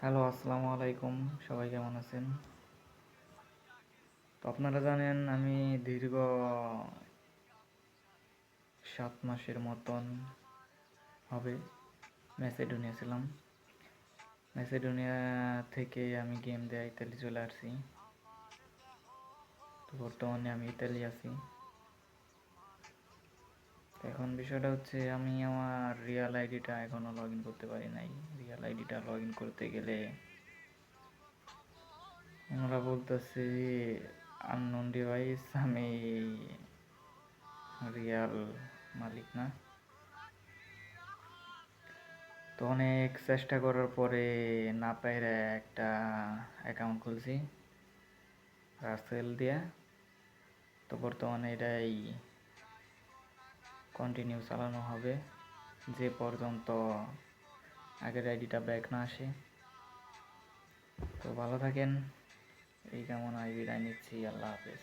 Hello, আসসালামু আলাইকুম। সবাই কেমন আছেন? তো আপনারা জানেন আমি দীর্ঘ 7 মাসের মতন হবে ম্যাসেডোনিয়া ছিলাম। ম্যাসেডোনিয়া থেকে আমি গেম দেয়া ইতালি চলে আসছি। তো বর্তমানে আমি ইতালি আছি। তো এখন বিষয়টা হচ্ছে আমি আমার রিয়াল আইডিটা এখনও লগ ইন করতে পারি নাই। রিয়াল আইডিটা লগ ইন করতে গেলে ওনারা বলতেছে আননোন ডিভাইস, আমি রিয়াল মালিক না। তো অনেক চেষ্টা করার পরে না পাইরে একটা অ্যাকাউন্ট খুলছি রাসেল দিয়ে। তো বর্তমানে এটাই কন্টিনিউ চালানো হবে যে পর্যন্ত আগের আইডিটা ব্যাক না আসে। তো ভালো থাকেন, এই কেমন বিদায় নিচ্ছি। আল্লাহ হাফেজ।